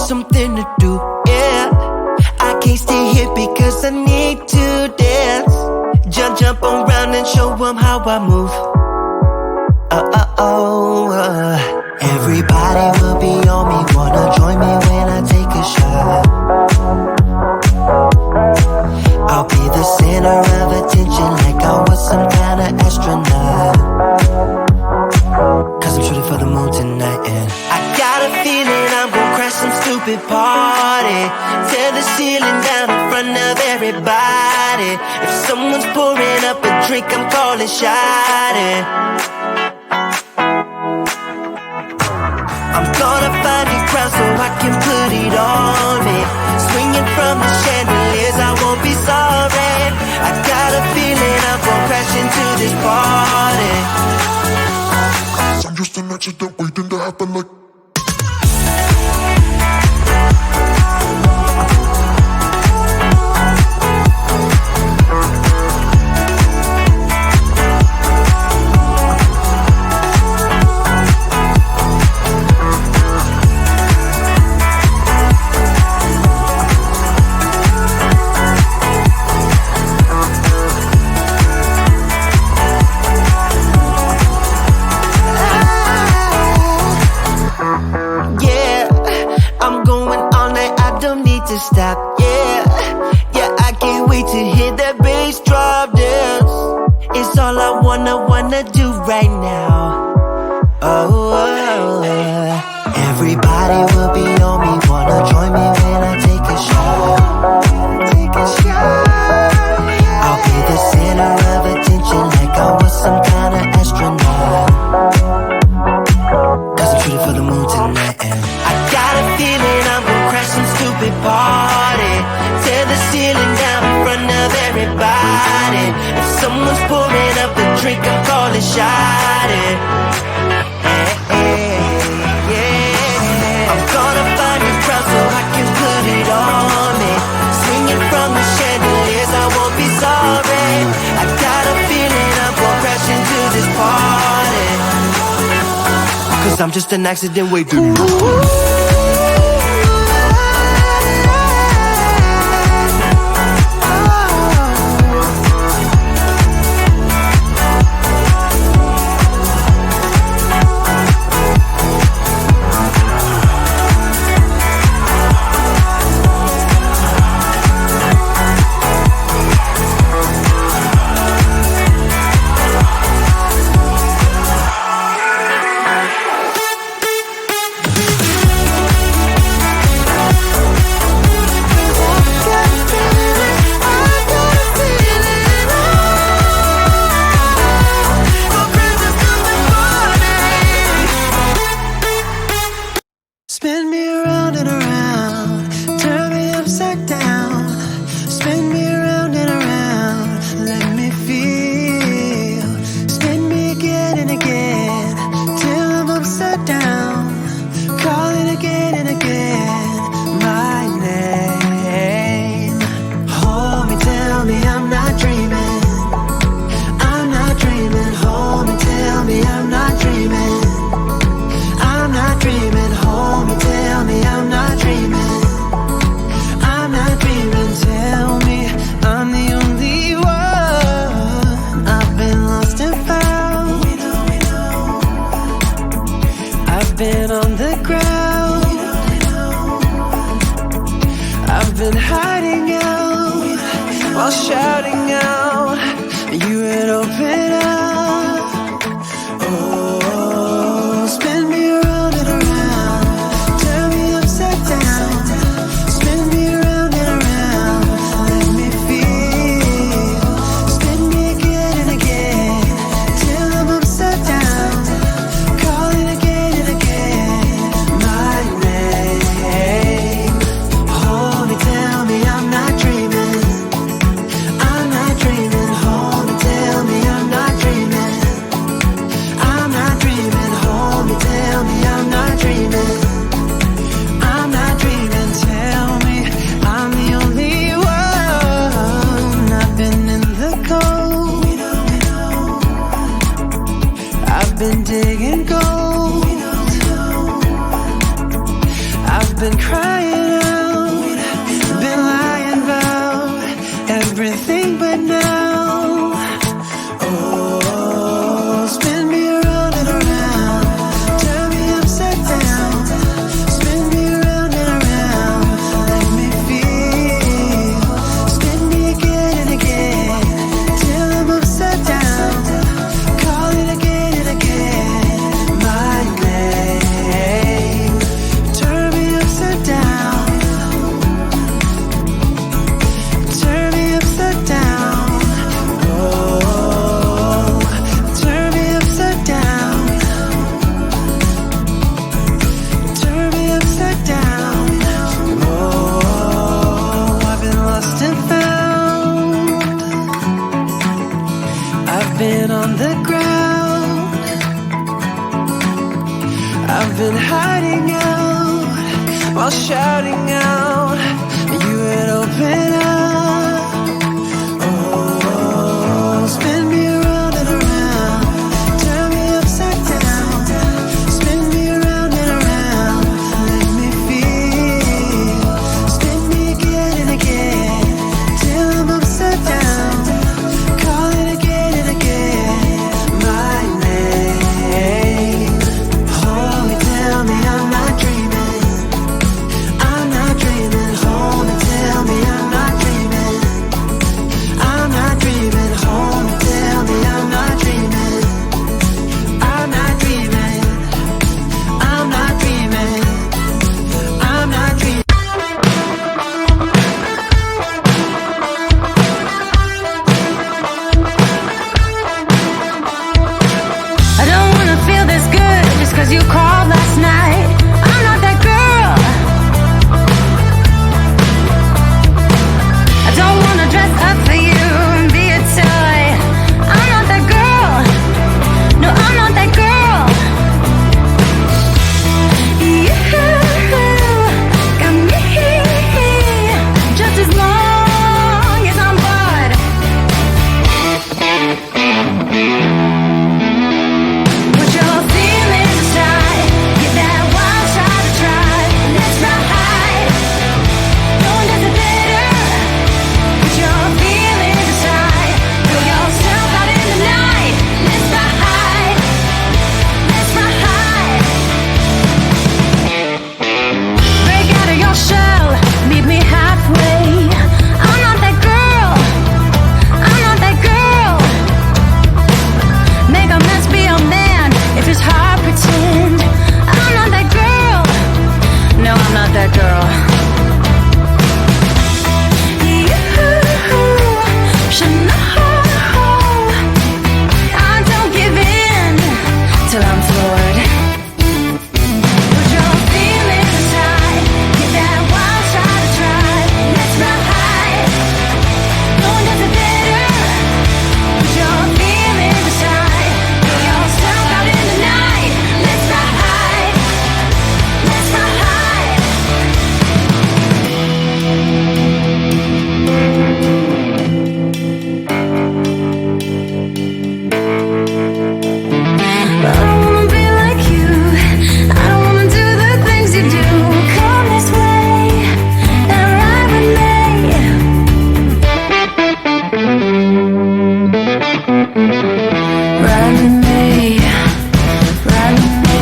something to do, yeah. I can't stay here because I need to dance. Jump around and show them how I move. Everybody will be on me, wanna join me when I take a shot. I'll be the center of attention like I was some kind of astronaut. Cause I'm shooting for the moon tonight, and I got a feeling I'm gonna crash some stupid party. Tear the ceiling down in front of everybody. If someone's pouring up a drink, I'm calling shawty. I'm gonna find a crowd so I can put it on me. Swinging from the chandeliers, I won't be sorry. I got a feeling I'm gonna crash into this party. I'm just an accident waiting to happen like. Stop, yeah, I can't wait to hear that bass drop dance. It's all I wanna do right now. Everybody will be on me, wanna join me when I take a shot. I'll be the center of attention like I was some kind of astronaut. Cause I'm shooting for the moon tonight, and I got a feeling I'm gonna crash some stupid party. Tear the ceiling down in front of everybody. If someone's pouring up a drink, I'm calling shawty. I'm gonna find a crowd so I can put it on me. Swinging from the chandeliers, I won't be sorry. I got a feeling I'm gonna crash into this party. Cause I'm just an accident waiting. Spin me around and around, turn me upside down. Spin me around and around, let me feel. Spin me again and again, till I'm upside down. Calling again and again, my name. Hold me, tell me I'm not dreaming. I'm not dreaming, hold me, tell me I'm not dreaming. I'm not dreaming, hold me, tell me I'm not dreaming. I'm not dreaming, tell me I'm the only one. I've been lost and found. I've been on the ground. I've been hiding out while shouting out. You would open up. Spin me around and around, turn me upside down. Spin me around and around, let me feel. Spin me again and again, till I'm upside down. Calling again and again, my name. Hold me, tell me I'm not dreaming. I'm not dreaming, hold me, tell me I'm not dreaming. I'm not dreaming, hold me, tell me I'm not dreaming. I'm not dreaming, tell me I'm the only one. I've been in the cold, I've been digging gold, I've been crying all shouting out, you would open up. Oh, spin me around and around, turn me upside down, spin me around and around, let me feel, spin me again and again, till I'm upside down, call it again and again, my name. Hold me, tell me I'm not dreaming, I'm not dreaming. Hold me, tell me I'm not dreaming, I'm not dreaming. Hold me, tell me I'm not dreaming, I'm not dreaming, I'm not dreaming, I'm not dreaming. I don't wanna feel this good just 'cause you called last night. I'm not that girl. I don't wanna dress up for you and be a toy. I'm not that girl. No, I'm not that girl. You got me just as long as I'm bored. Put your feelings aside, give that wild shot a try. Let's ride, no one does it better. Put your feelings aside, throw yourself out in the night. Let's ride, let's ride. Break out of your shell, meet me halfway. I'm not that girl, I'm not that girl. Make a mess, be a man, if it's hard, pretend. I'm not that girl. No, I'm not that girl. You should know I don't give in till I'm floored. Put your feelings aside, give that wild shot a try. Let's ride, no one does it better. Put your feelings aside, throw yourself out in the night. Let's ride, let's ride. But I don't wanna be like you. I don't wanna do the things you do. Come this way and ride with me. Ride with me, ride with me.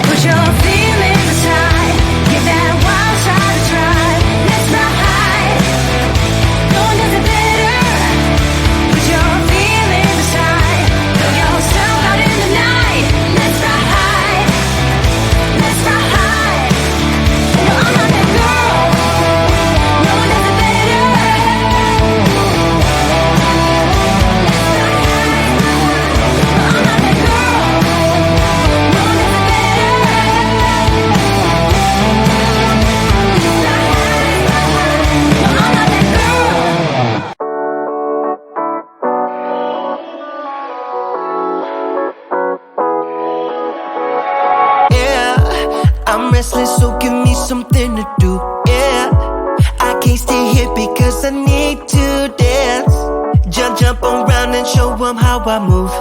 Put your feelings aside, give that wild shot a try. Let's ride, no one does it better. Put your feelings aside, throw yourself out in the night. Let's ride, let's ride. No, I'm not that girl. No one does it better. Yeah, I'm restless, so give me something to do. Yeah, I can't stay here because I need to dance. Jump around and show them how I move.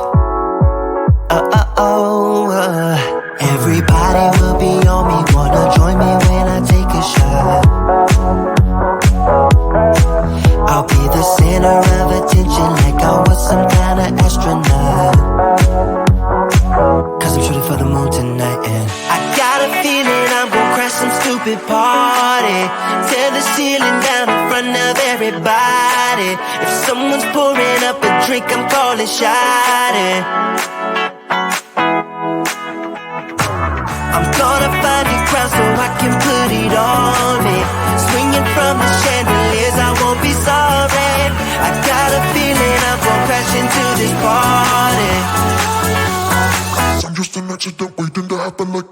Everybody will be on me, wanna join me when I take a shot. I'll be the center of attention like I was some kind of astronaut. Cause I'm shooting for the moon tonight and I got a feeling I'm gonna crash some stupid party. Tear the ceiling down in front of everybody. If someone's pouring up a drink, I'm calling shawty. I'm gonna find a crowd so I can put it on me. Swinging from the chandeliers, I won't be sorry. I got a feeling I'm gonna crash into this party. I'm just an accident waiting to happen like.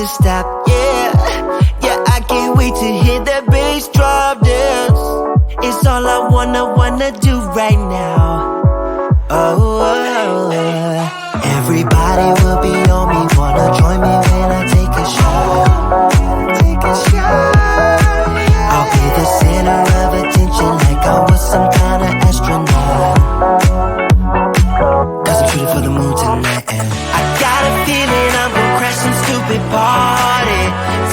to stop, yeah. Yeah, I can't wait to hear that bass drop dance. It's all I wanna do right now. Everybody will be on me, wanna join me when I take a shot. I'll be the center of attention like I was some kind of astronaut. Cause I'm shooting for the moon tonight, and I got a feeling I'm gonna crash some stupid party.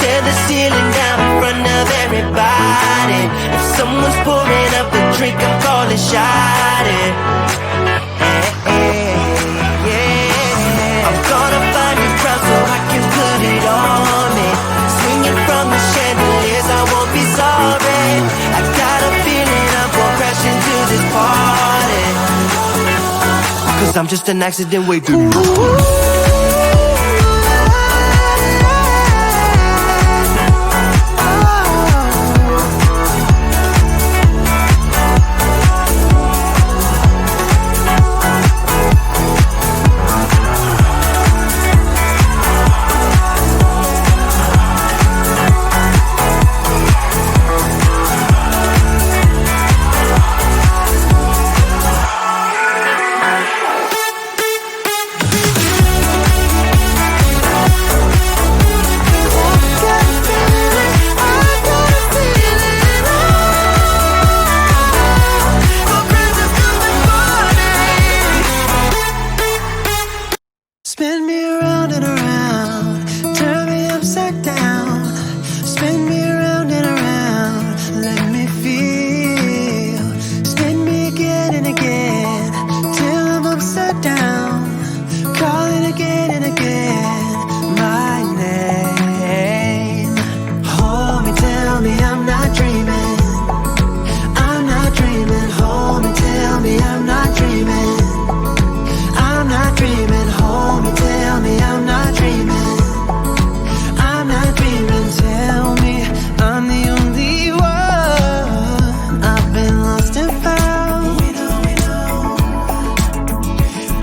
Tear the ceiling down in front of everybody. If someone's pouring up a drink, I'm calling shot it. I'm gonna find a crowd so I can put it on me. Swinging from the chandeliers, I won't be sorry. I got a feeling I'm gonna crash into this party. Cause I'm just an accident waiting. Spin me around and around, turn me upside down. Spin me around and around, let me feel. Spin me again and again, till I'm upside down. Calling again and again, my name. Hold me, tell me I'm not dreaming. I'm not dreaming. Hold me, tell me I'm not dreaming. I'm not dreaming. Hold me, tell me I'm not dreaming. I'm not dreaming. Tell me I'm the only one. I've been lost and found.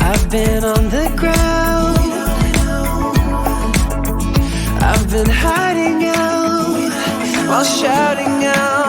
I've been on the ground. I've been hiding out while shouting out.